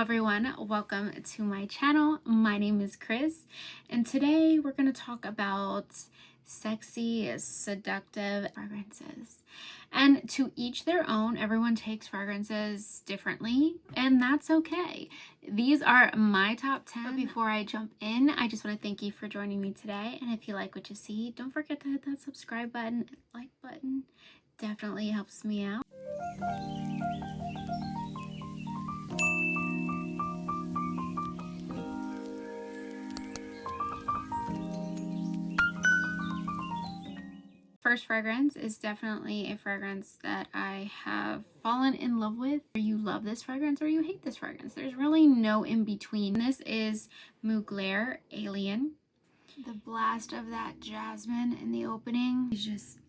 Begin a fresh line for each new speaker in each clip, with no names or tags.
everyone, welcome to my channel. My name is Chris, and today we're going to talk about sexy, seductive fragrances. And to each their own, everyone takes fragrances differently, and that's okay. These are my top 10. But before I jump in, I just want to thank you for joining me today. And if you like what you see, don't forget to hit that subscribe button, like button. Definitely helps me out. First fragrance is definitely a fragrance that I have fallen in love with. You love this fragrance or you hate this fragrance. There's really no in between. This is Mugler Alien. The blast of that jasmine in the opening is just,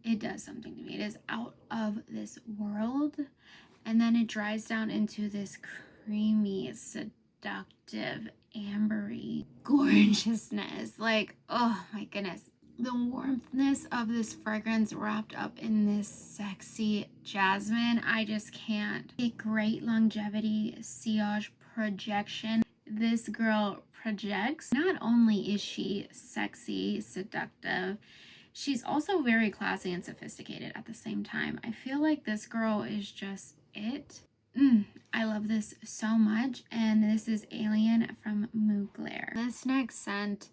it does something to me. It is out of this world. And then it dries down into this creamy, seductive, ambery gorgeousness. Like, oh my goodness. The warmthness of this fragrance wrapped up in this sexy jasmine, I just can't. A great longevity, sillage, projection. This girl projects. Not only is she sexy, seductive, she's also very classy and sophisticated at the same time. I feel like this girl is just it. I love this so much, and this is Alien from Mugler. This next scent,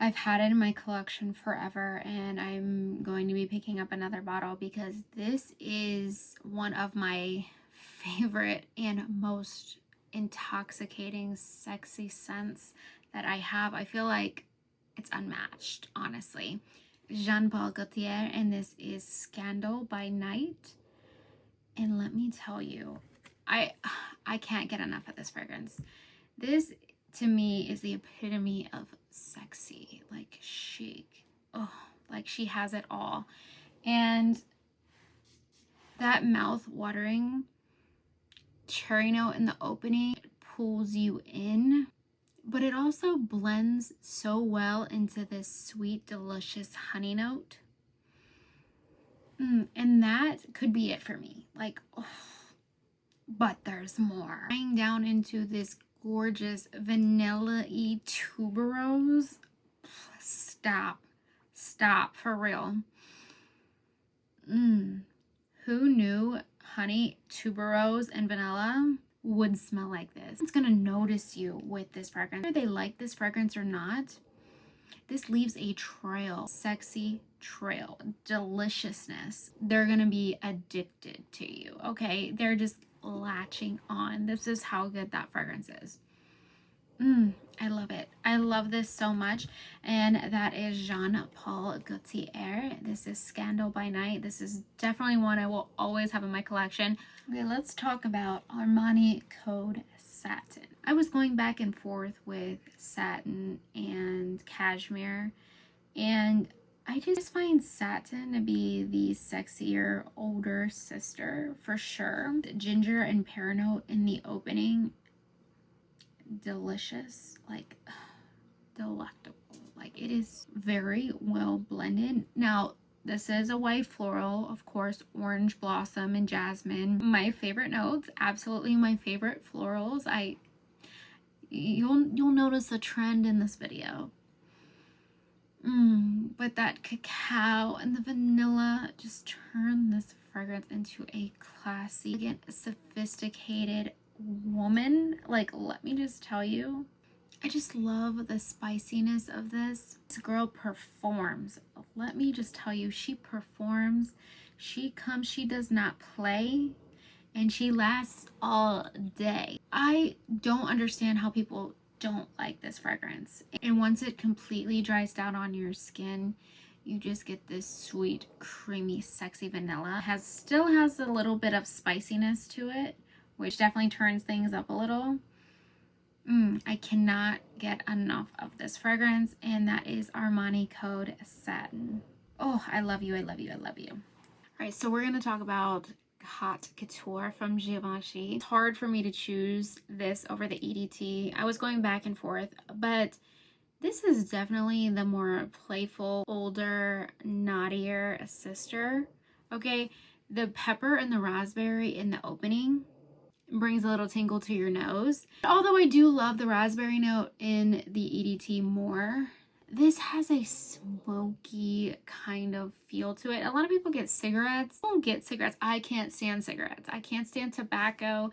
I've had it in my collection forever, and I'm going to be picking up another bottle because this is one of my favorite and most intoxicating, sexy scents that I have. I feel like it's unmatched, honestly. Jean-Paul Gaultier, and this is Scandal by Night. And let me tell you, I can't get enough of this fragrance. This, to me, is the epitome of sexy, like chic. Oh, like she has it all. And that mouth-watering cherry note in the opening pulls you in, but it also blends so well into this sweet, delicious honey note. And that could be it for me. Like, oh, but there's more. Going down into this gorgeous vanilla-y tuberose. Stop for real. Who knew honey, tuberose, and vanilla would smell like this? It's gonna notice you with this fragrance. Whether they like this fragrance or not, this leaves a trail, sexy trail, deliciousness. They're gonna be addicted to you, okay? They're just latching on. This is how good that fragrance is. I love it. I love this so much. And that is Jean-Paul Gaultier. This is Scandal by Night. This is definitely one I will always have in my collection. Okay, let's talk about Armani Code Satin. I was going back and forth with Satin and Cashmere, and I just find Satin to be the sexier older sister for sure. The ginger and pear note in the opening, delicious, like delectable. Like, it is very well blended. Now, this is a white floral, of course, orange blossom and jasmine. My favorite notes, absolutely my favorite florals. You'll notice a trend in this video. But that cacao and the vanilla just turn this fragrance into a classy, again, sophisticated woman. Like, let me just tell you, I just love the spiciness of this. This girl performs. Let me just tell you, she performs. She comes, she does not play, and she lasts all day. I don't understand how people don't like this fragrance. And once it completely dries down on your skin, you just get this sweet, creamy, sexy vanilla. Still has a little bit of spiciness to it, which definitely turns things up a little. I cannot get enough of this fragrance, and that is Armani Code Satin. Oh, I love you, I love you, I love you. All right, so we're gonna talk about Hot Couture from Givenchy. It's hard for me to choose this over the EDT. I was going back and forth, but this is definitely the more playful, older, naughtier sister. Okay, the pepper and the raspberry in the opening brings a little tingle to your nose. Although I do love the raspberry note in the EDT more, this has a smoky kind of feel to it. A lot of people get cigarettes. I don't get cigarettes. I can't stand cigarettes. I can't stand tobacco.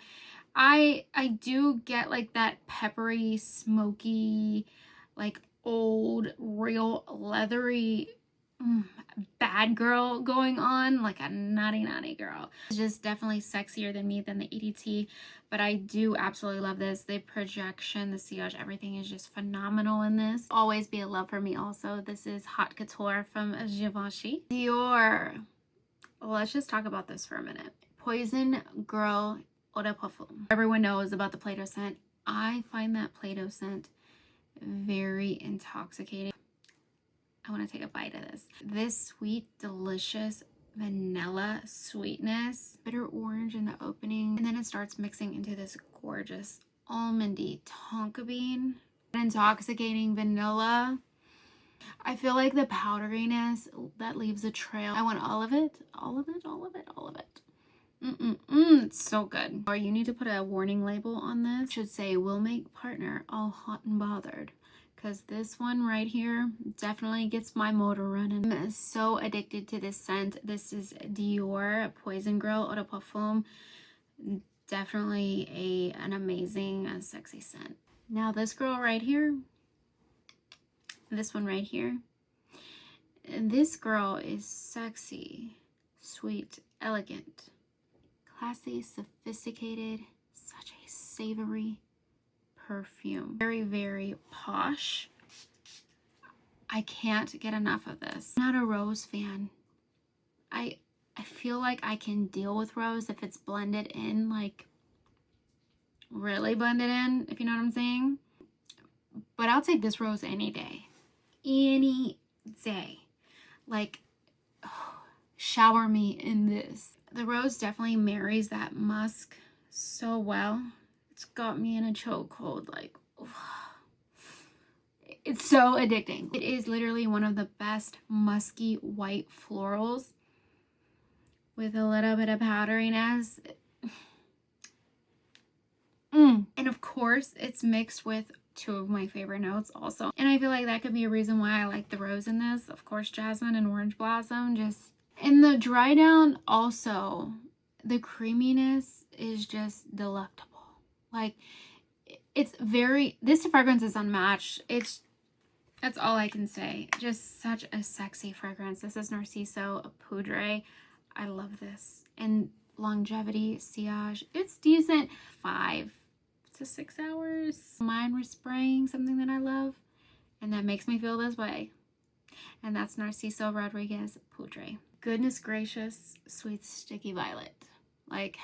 I do get like that peppery, smoky, like old, real leathery bad girl going on, like a naughty girl. It's just definitely sexier than me than the EDT, but I do absolutely love this. The projection, the sillage, everything is just phenomenal in this. Always be a love for me also. This is Hot Couture from Givenchy. Dior. Let's just talk about this for a minute. Poison Girl Eau de Parfum. Everyone knows about the Play-Doh scent. I find that Play-Doh scent very intoxicating. I want to take a bite of this. This sweet, delicious vanilla sweetness, bitter orange in the opening, and then it starts mixing into this gorgeous almondy tonka bean, intoxicating vanilla. I feel like the powderiness that leaves a trail. I want all of it, all of it, all of it, all of it. It's so good. Or you need to put a warning label on this. It should say, will make partner all hot and bothered. Because this one right here definitely gets my motor running. I'm so addicted to this scent. This is Dior Poison Girl Eau de Parfum. Definitely an amazing, sexy scent. Now this girl right here, this one right here, this girl is sexy, sweet, elegant, classy, sophisticated, such a savory perfume. Very, very posh. I can't get enough of this. I'm not a rose fan. I feel like I can deal with rose if it's blended in, like really blended in, if you know what I'm saying. But I'll take this rose any day. Any day. Like, oh, shower me in this. The rose definitely marries that musk so well. It's got me in a chokehold, like, it's so addicting. It is literally one of the best musky white florals with a little bit of powderiness. And of course, it's mixed with two of my favorite notes also. And I feel like that could be a reason why I like the rose in this. Of course, jasmine and orange blossom. Just in the dry down also, the creaminess is just delectable. Like, it's very, this fragrance is unmatched. That's all I can say. Just such a sexy fragrance. This is Narciso Poudree. I love this. And longevity, sillage, it's decent. 5 to 6 hours. Mine was spraying, something that I love, and that makes me feel this way. And that's Narciso Rodriguez Poudree. Goodness gracious, sweet sticky violet. Like,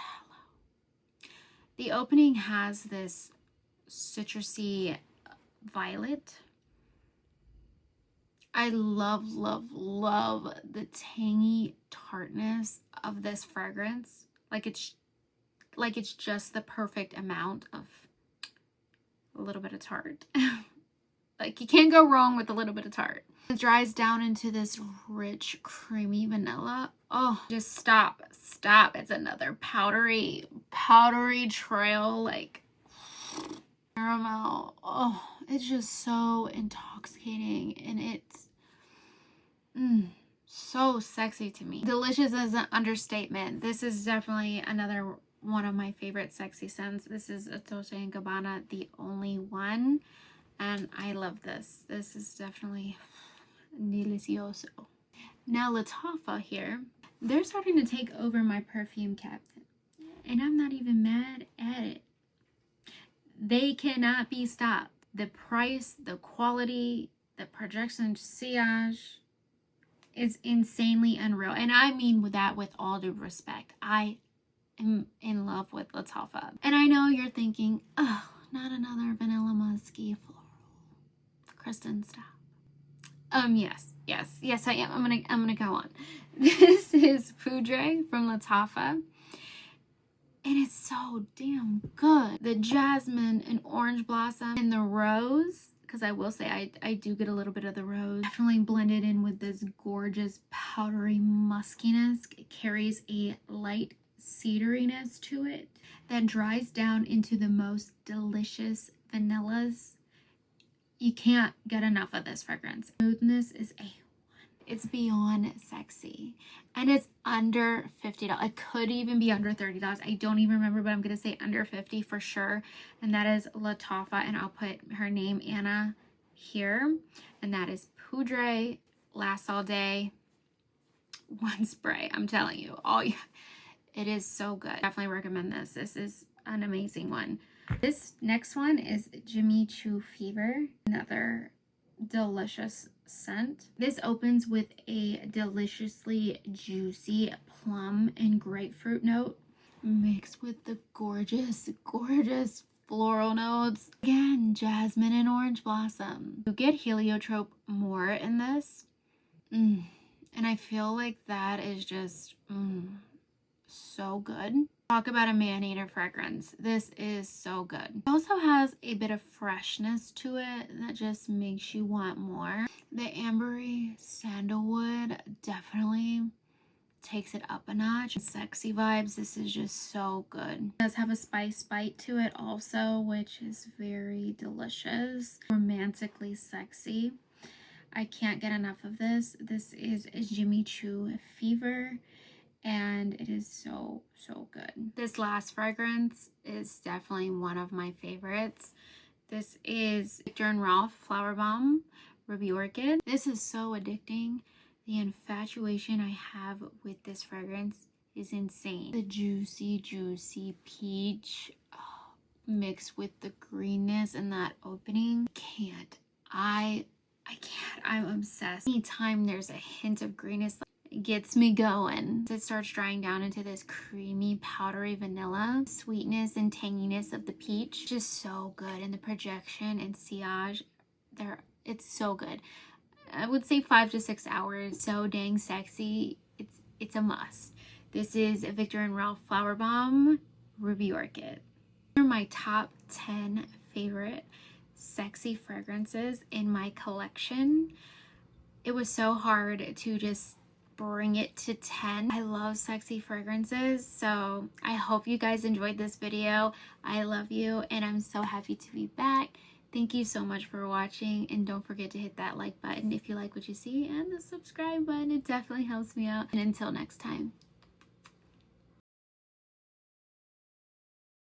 the opening has this citrusy violet. I love the tangy tartness of this fragrance. Like it's just the perfect amount of a little bit of tart. Like, you can't go wrong with a little bit of tart. It dries down into this rich, creamy vanilla. Oh, just stop. It's another powdery trail, like caramel. Oh, it's just so intoxicating, and it's so sexy to me. Delicious is an understatement. This is definitely another one of my favorite sexy scents. This is Dolce & Gabbana The Only One, and I love this. This is definitely delicioso. Now Lattafa here, they're starting to take over my perfume cabinet, and I'm not even mad at it. They cannot be stopped. The price, the quality, the projection, sillage is insanely unreal. And I mean that with all due respect. I am in love with Lattafa. And I know you're thinking, oh, not another vanilla musky floral. Kristen, stop. Yes, I am. I'm gonna go on. This is Poudree from Lattafa. And it's so damn good. The jasmine and orange blossom and the rose, because I will say I do get a little bit of the rose, definitely blended in with this gorgeous powdery muskiness. It carries a light cedariness to it that dries down into the most delicious vanillas. You can't get enough of this fragrance. Smoothness is A1. It's beyond sexy, and it's under $50. It could even be under $30. I don't even remember, but I'm gonna say under 50 for sure. And that is Lattafa, and I'll put her name, Anna, here. And that is Poudree, lasts all day, one spray. I'm telling you, it is so good. Definitely recommend this. This is an amazing one. This next one is Givenchy Fever, another delicious scent. This opens with a deliciously juicy plum and grapefruit note mixed with the gorgeous floral notes. Again, jasmine and orange blossom. You get heliotrope more in this, and I feel like that is just so good. Talk about a man-eater fragrance. This is so good. It also has a bit of freshness to it that just makes you want more. The ambery sandalwood definitely takes it up a notch. Sexy vibes. This is just so good. It does have a spice bite to it also, which is very delicious. Romantically sexy. I can't get enough of this. This is a Givenchy Fever, and it is so good. This last fragrance is definitely one of my favorites. This is Viktor&Rolf FLOWERBOMB Ruby Orchid. This is so addicting. The infatuation I have with this fragrance is insane. The juicy peach mixed with the greenness and that opening. I can't. I'm obsessed. Anytime there's a hint of greenness, it gets me going. It starts drying down into this creamy, powdery vanilla. Sweetness and tanginess of the peach. Just so good. And the projection and sillage, it's so good. I would say 5 to 6 hours. So dang sexy. It's a must. This is Viktor&Rolf FLOWERBOMB Ruby Orchid. These are my top 10 favorite sexy fragrances in my collection. It was so hard to just bring it to 10. I love sexy fragrances, so I hope you guys enjoyed this video. I love you, and I'm so happy to be back. Thank you so much for watching, and don't forget to hit that like button if you like what you see, and the subscribe button. It definitely helps me out. And until next time.